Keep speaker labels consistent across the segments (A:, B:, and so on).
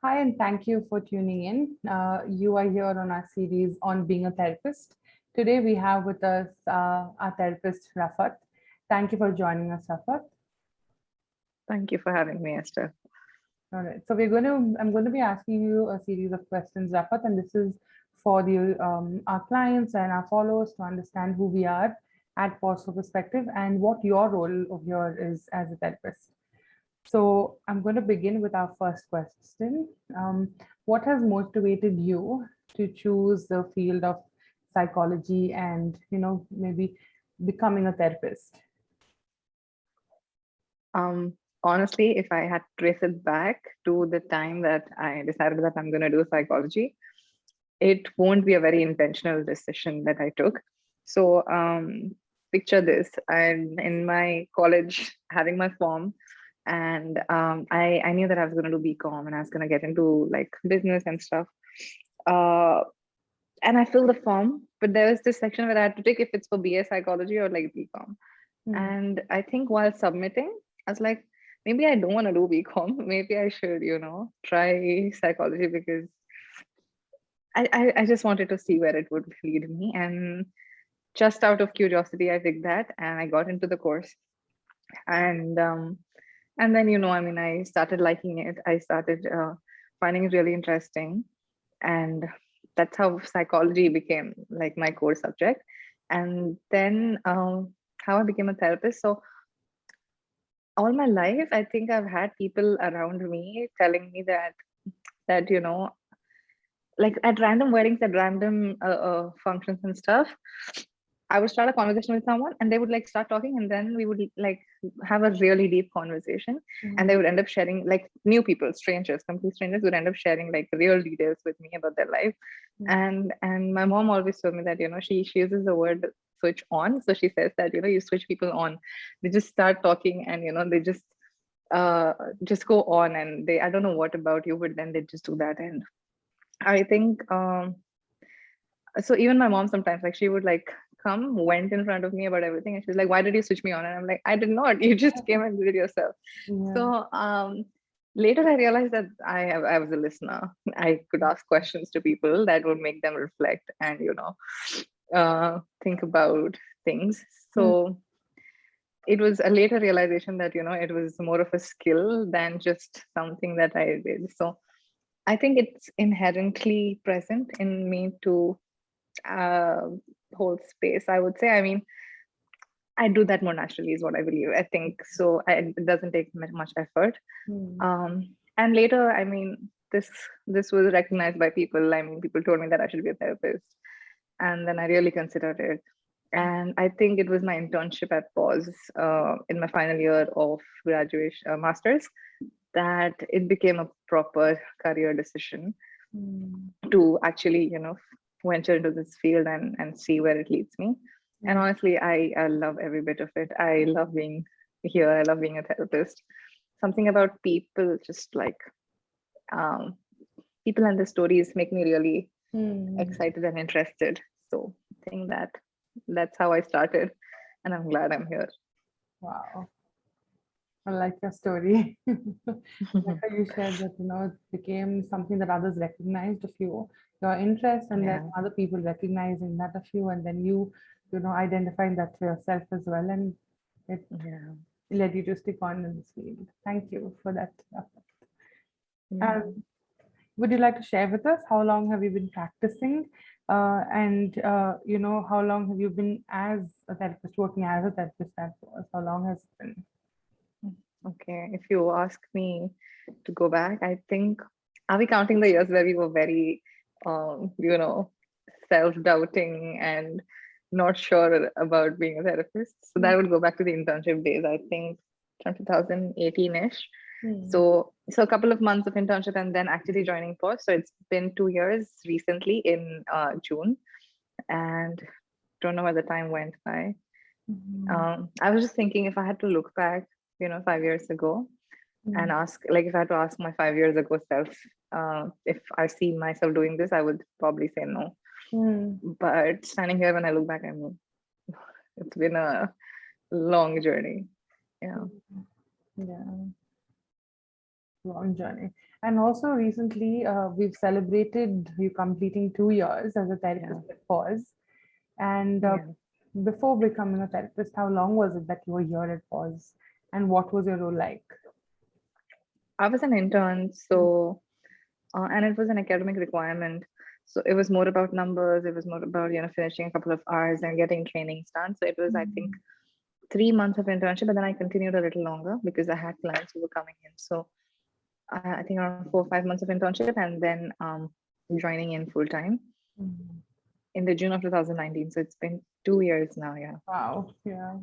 A: Hi, and thank you for tuning in. You are here on our series on being a therapist. Today, we have with us our therapist, Rafath. Thank you for joining us, Rafath.
B: Thank you for having me, Esther.
A: All right. So I'm going to be asking you a series of questions, Rafath, and this is for the our clients and our followers to understand who we are at Pause for Perspective and what your role of your is as a therapist. So I'm going to begin with our first question. What has motivated you to choose the field of psychology and, maybe becoming a therapist?
B: Honestly, if I had to trace it back to the time that I decided that I'm going to do psychology, it won't be a very intentional decision that I took. So, picture this: I'm in my college having my form, and I knew that I was going to do BCom and I was going to get into like business and stuff. Uh, and I filled the form, but there was this section where I had to take if it's for BA psychology or like BCom.
A: Hmm.
B: And I think while submitting, I was like, maybe I don't want to do BCom. Maybe I should, try psychology because I just wanted to see where it would lead me. And just out of curiosity, I picked that and I got into the course. And and then I started liking it. I started finding it really interesting, and that's how psychology became like my core subject. And then how I became a therapist. So all my life I think I've had people around me telling me that like at random weddings, at random functions and stuff, I would start a conversation with someone and they would like start talking, and then we would like have a really deep conversation, and they
A: Mhm.
B: would end up sharing, like, new people, strangers, complete strangers would end up sharing like real details with me about their life.
A: Mhm.
B: And my mom always told me that she uses the word switch on. So she says that you switch people on. They just start talking, and they uh just go on, and they, I don't know what about you, but then they just do that. And I think so even my mom sometimes, like, she would like come went in front of me about everything, and she's like, why did you switch me on? And I'm like, I did not. You just came and did it yourself.
A: Yeah.
B: So later I realized that I was a listener. I could ask questions to people that would make them reflect and think about things.
A: Hmm.
B: So it was a later realization that it was more of a skill than just something that I did. So I think it's inherently present in me to uh, hold space, I would say. I mean, I do that more naturally, is what I believe. I think so. It doesn't take much effort.
A: Hmm.
B: And later, I mean, this was recognized by people. I mean, people told me that I should be a therapist, and then I really considered it. And I think it was my internship at Pause in my final year of graduation, masters, that it became a proper career decision
A: Hmm.
B: to actually venture into this field and see where it leads me. And
A: Hmm.
B: honestly, I love every bit of it. I love being here. I love being a therapist. Something about people, just like um, people and the stories, make me really
A: Hmm.
B: excited and interested. So I think that's how I started, and I'm glad I'm here.
A: Wow. I like your story. Like how you shared that, it became something that others recognized of you, your interest, and then
B: Yeah,
A: other people recognizing that of you, and then identifying that for yourself as well. And it
B: yeah,
A: led you to stick on in this field. Thank you for that.
B: yeah.
A: Um, would you like to share with us how long have you been practicing? And, how long have you been as a therapist, working as a therapist? That was, how long has it been?
B: Okay, if you ask me to go back, I think, are we counting the years where we were very, self-doubting and not sure about being a therapist? So that would go back to the internship days, I think, 2018-ish.
A: Hmm.
B: So a couple of months of internship and then actually joining post. So it's been 2 years recently in June, and don't know where the time went by.
A: Mhm.
B: I was just thinking, if I had to look back, 5 years ago, and
A: Mhm.
B: ask, like, if I had to ask my 5 years ago self, if I see myself doing this, I would probably say no.
A: Mm.
B: But standing here, when I look back, I mean, it's been a long journey. Yeah.
A: Yeah. long journey. And also recently, we've celebrated you completing 2 years as a therapist at Pause. And
B: Yeah.
A: before becoming a therapist, how long was it that you were here at Pause? And what was your role like?
B: I was an intern, so and it was an academic requirement. So it was more about numbers. It was more about finishing a couple of hours and getting trainings done. So it was, I think, 3 months of internship, but then I continued a little longer because I had clients who were coming in. So I think around 4 or 5 months of internship, and then joining in full time
A: Mhm.
B: in the June of 2019. So it's been 2 years now. Yeah.
A: Wow, yeah,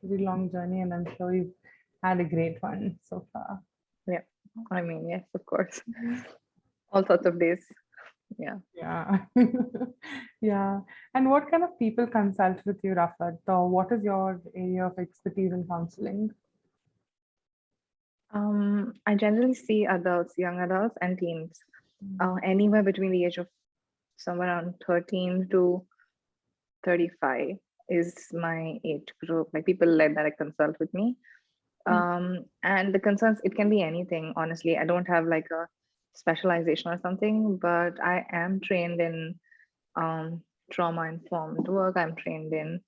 A: very long journey, and I'm sure you've had a great one so far.
B: Yeah. I mean, yes, of course. All sorts of days. Yeah.
A: Yeah. Yeah. And what kind of people consult with you, Rafath? Or what is your area of expertise in counseling?
B: I generally see adults, young adults, and teens, anywhere between the age of somewhere around 13 to 35 is my age group. Like people like that I consult with me.
A: Mm.
B: And the concerns, it can be anything. Honestly, I don't have like a specialization or something, but I am trained in um, trauma informed work. I'm trained in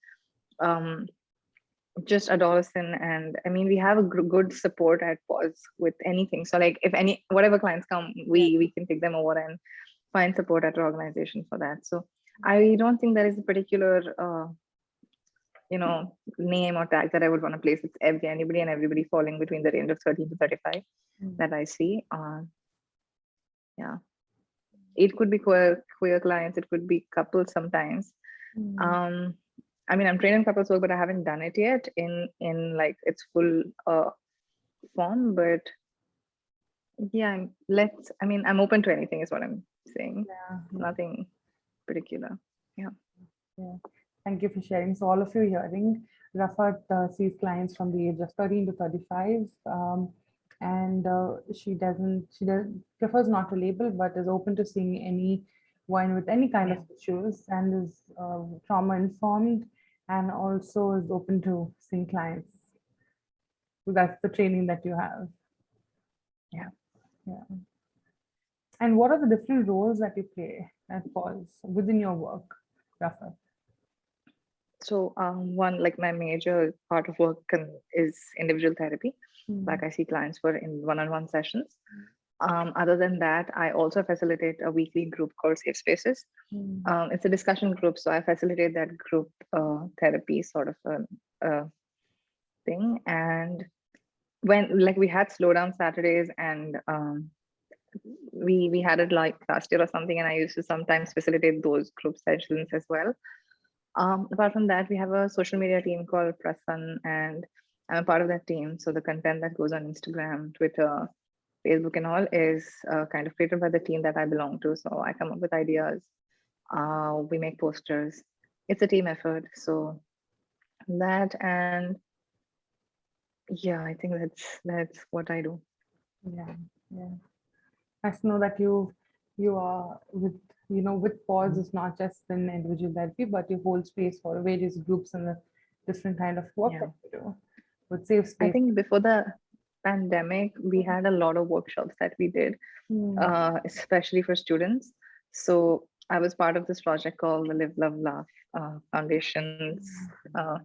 B: um, just adolescent, and I mean we have a good support at Pause with anything. So like if any whatever clients come,
A: Yeah.
B: we can take them over and find support at our organization for that. So I don't think there is a particular name or tag that I would want to place. It's anybody and everybody falling between the range of 13 to 35
A: Mm.
B: that I see. Yeah, it could be queer clients, it could be couples sometimes.
A: Mm.
B: um I mean, I'm trained in couples work, but I haven't done it yet in like its full form. But yeah, I mean, I'm open to anything is what I'm saying.
A: Yeah.
B: Nothing particular. Yeah.
A: Yeah. Thank you for sharing. So all of you hearing, Rafat sees clients from the age of 13 to 35, and she prefers not to label, but is open to seeing anyone with any kind of
B: Yeah.
A: issues, and is trauma informed, and also is open to seeing clients. So that's the training that you have.
B: Yeah.
A: Yeah. And what are the different roles that you play at Pulse within your work, Rafat?
B: So one, like my major part of work is individual therapy.
A: Mm.
B: Like I see clients for in one-on-one sessions. Other than that, I also facilitate a weekly group called Safe Spaces.
A: Mm.
B: It's a discussion group, so I facilitate that group therapy sort of thing. And when like we had slowdown Saturdays, and we had it like last year or something, and I used to sometimes facilitate those group sessions as well. Apart from that, we have a social media team called Prasan, and I'm a part of that team. So the content that goes on Instagram, Twitter, Facebook, and all is kind of created by the team that I belong to. So I come up with ideas. We make posters. It's a team effort. So that, and yeah, I think that's what I do.
A: Yeah, yeah. Nice to know that you are with Pause is not just in individual therapy, but you hold space for various groups and the different kind of work
B: Yeah.
A: that you do with safe
B: I
A: space.
B: think before the pandemic, we had a lot of workshops that we did,
A: Mm.
B: especially for students. So I was part of this project called the Live, Love, Laugh Foundation's. Uh,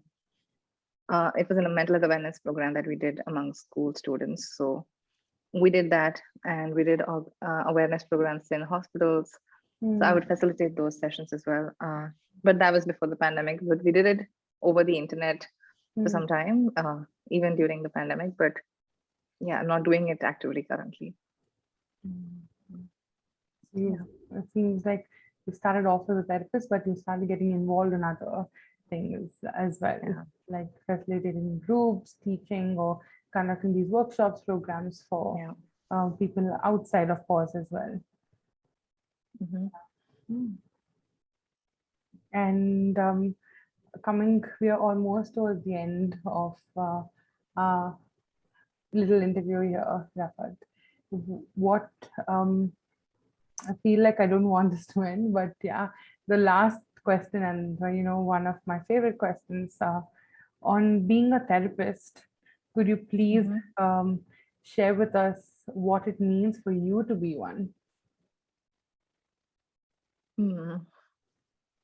B: it was in a mental health awareness program that we did among school students. So we did that, and we did awareness programs in hospitals. So I
A: Mm.
B: would facilitate those sessions as well. But that was before the pandemic. But we did it over the internet for
A: Mm.
B: some time, even during the pandemic. But yeah, I'm not doing it actively currently.
A: Mm. So
B: Yeah.
A: it seems like you started off as a therapist, but you started getting involved in other things as well,
B: Yeah.
A: like facilitating groups, teaching, or conducting these workshops, programs for
B: Yeah.
A: people outside of Pause as well.
B: Hmm.
A: Mm. And we are almost towards the end of our little interview here, Rafat. What I feel like I don't want this to end, but yeah, the last question, and one of my favorite questions on being a therapist. Could you please
B: Hmm.
A: um, share with us what it means for you to be one?
B: Hmm.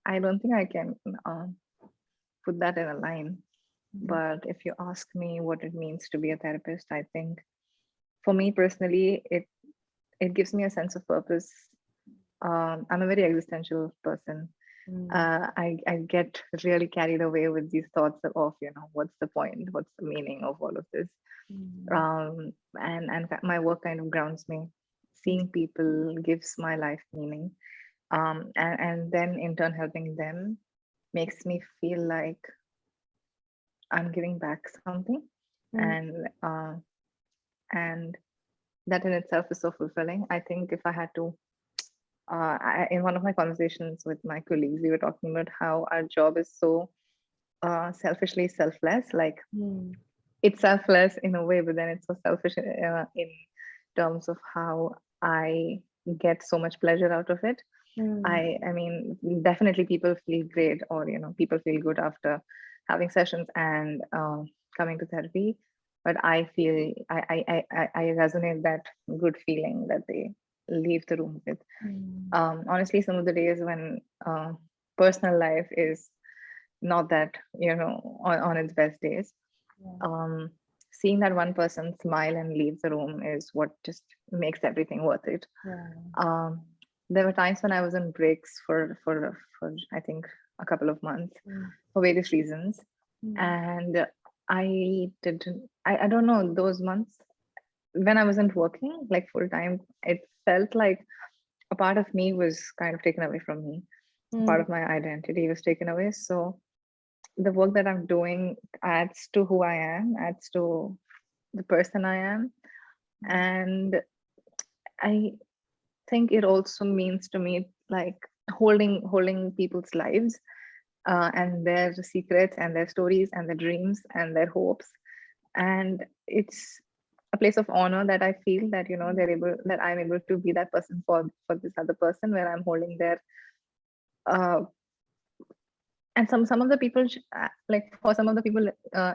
B: I don't think I can put that in a line.
A: Mhm.
B: But if you ask me what it means to be a therapist, I think for me personally, it gives me a sense of purpose. I'm a very existential person.
A: Mm,
B: I get really carried away with these thoughts of, what's the point? What's the meaning of all of this?
A: mm,
B: And my work kind of grounds me. Seeing people gives my life meaning. And then in turn helping them makes me feel like I'm giving back something.
A: mm,
B: And uh, and that in itself is so fulfilling. I think if I had to, in one of my conversations with my colleagues, we were talking about how our job is so selfishly selfless. Like
A: mm,
B: it's selfless in a way, but then it's so selfish in terms of how I get so much pleasure out of it.
A: mm,
B: I mean, definitely people feel great, or people feel good after having sessions and coming to therapy. But I feel I resonate that good feeling that they leave the room with.
A: mm.
B: Honestly, some of the days when personal life is not that on its best days,
A: Yeah,
B: um, seeing that one person smile and leave the room is what just makes everything worth it.
A: yeah.
B: um, there were times when I was on breaks for I think a couple of months
A: Mm,
B: for various reasons,
A: mm,
B: and I don't know, those months when I wasn't working like full time, it felt like a part of me was kind of taken away from me. A part
A: mm,
B: of my identity was taken away. So the work that I'm doing adds to who I am, adds to the person I am, and I think it also means to me like holding people's lives and their secrets and their stories and their dreams and their hopes, and it's a place of honor that I feel that I'm able to be that person for this other person, where I'm holding their uh, and some of the people like for some of the people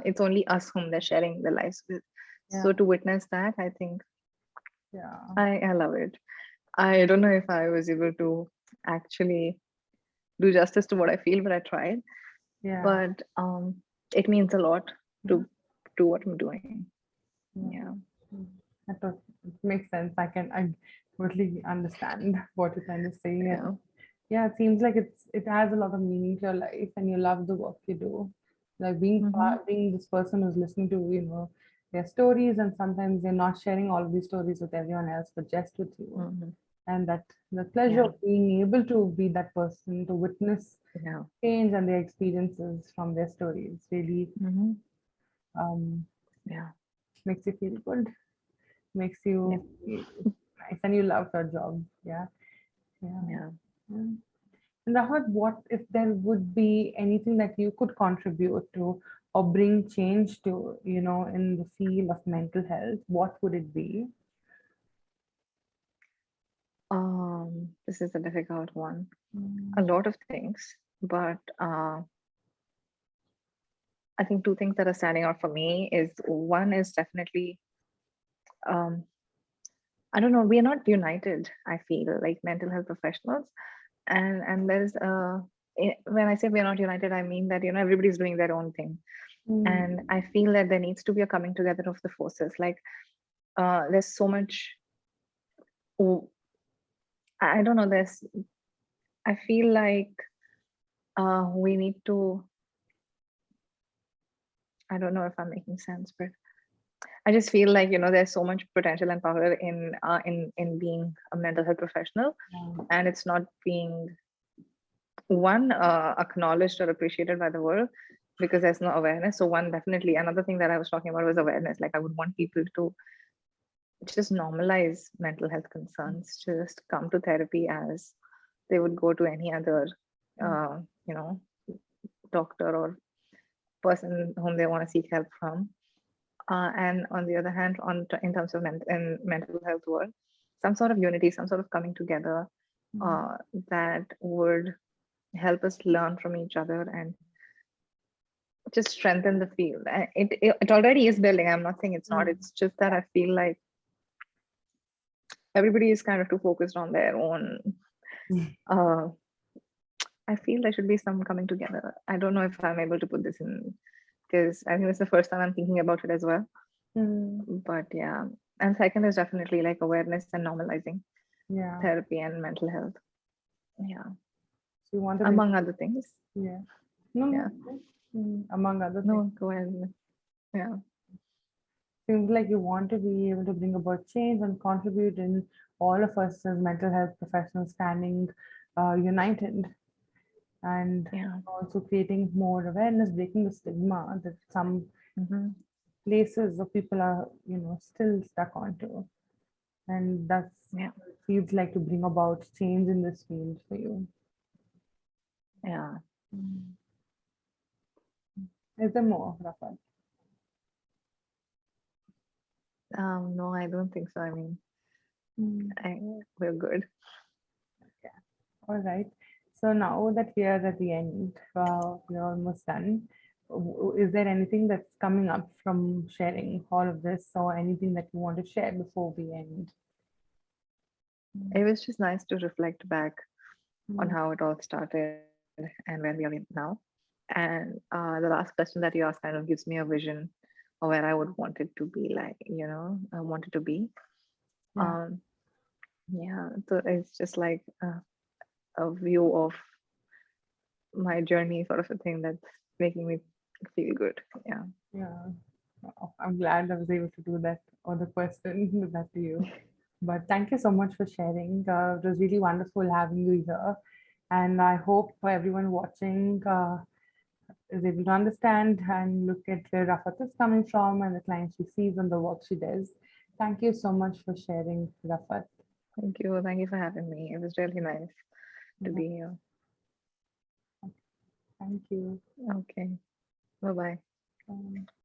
B: it's only us whom they're sharing their lives with. So
A: yeah,
B: to witness that, I think
A: yeah,
B: I love it. I don't know if I was able to actually do justice to what I feel, but I tried.
A: yeah,
B: But it means a lot
A: mm,
B: to do what I'm doing.
A: yeah.
B: Yeah.
A: Mm. That makes sense. I totally understand what you're trying to say. And
B: Yeah.
A: yeah, it seems like it has a lot of meaning to your life, and you love the work you do. Like
B: Mm-hmm.
A: being this person who's listening to their stories, and sometimes they're not sharing all of these stories with everyone else, but just with you.
B: Mm-hmm.
A: And that the pleasure
B: Yeah.
A: of being able to be that person to witness
B: Yeah.
A: change and their experiences from their stories really
B: Mm-hmm.
A: um,
B: Yeah.
A: makes you feel good, makes
B: Yeah.
A: you feel nice, and you love your job. Yeah, yeah.
B: Yeah.
A: Yeah. And Rahmat, what if there would be anything that you could contribute to or bring change to, in the field of mental health? What would it be?
B: This is a difficult one. A
A: Mm,
B: lot of things, but I think two things that are standing out for me is one is definitely um, I don't know, we are not united. I feel like mental health professionals, and there's when I say we are not united, I mean that everybody's doing their own thing,
A: mm,
B: and I feel that there needs to be a coming together of the forces. Like there's so much. Oh, I don't know. I feel like we need to. I don't know if I'm making sense, but I just feel like there's so much potential and power in being a mental health professional,
A: yeah,
B: and it's not being one acknowledged or appreciated by the world because there's no awareness. So one, definitely another thing that I was talking about was awareness. Like I would want people to just normalize mental health concerns, just come to therapy as they would go to any other
A: mm,
B: uh, you know doctor or person whom they want to seek help from. And on the other hand, in terms of in mental health world, some sort of unity, some sort of coming together
A: mm,
B: uh, that would help us learn from each other and just strengthen the field. And it already is building. I'm not saying it's not.
A: Mm.
B: It's just that I feel like everybody is kind of too focused on their own.
A: Mm.
B: Uh, I feel there should be some coming together. I don't know if I'm able to put this in because I think it's the first time I'm thinking about it as well.
A: Mm.
B: But yeah, and second is definitely like awareness and normalizing
A: Yeah.
B: therapy and mental health. Yeah,
A: So you want to bring,
B: among other things.
A: yeah. No,
B: Yeah,
A: no. Among other things.
B: no, go ahead. Yeah,
A: Seems like you want to be able to bring about change and contribute in all of us as mental health professionals standing united and
B: yeah.
A: also creating more awareness, breaking the stigma that some
B: Hmm.
A: places or people are, still stuck onto. And that's
B: Yeah,
A: feels like to bring about change in this field for you.
B: yeah.
A: Mm. Is there more, Rafa?
B: No, I don't think so. I mean,
A: Mm.
B: we're good.
A: Yeah. All right. So now that we are at the end, we're almost done. Is there anything that's coming up from sharing all of this, or anything that you want to share before we end?
B: It was just nice to reflect back on
A: Mm.
B: how it all started and where we are in now. And the last question that you asked kind of gives me a vision of where I would want it to be like, I want it to be.
A: Yeah.
B: Um, yeah, so it's just like a view of my journey, sort of a thing that's making me feel good. Yeah.
A: Yeah. Oh, I'm glad I was able to do that or the question with that to you. But thank you so much for sharing. It was really wonderful having you here. And I hope for everyone watching is able to understand and look at where Rafat is coming from and the clients she sees and the work she does. Thank you so much for sharing, Rafat.
B: Thank you. Thank you for having me. It was really nice to
A: Yeah,
B: be here.
A: thank you.
B: Okay. Bye bye.
A: Um,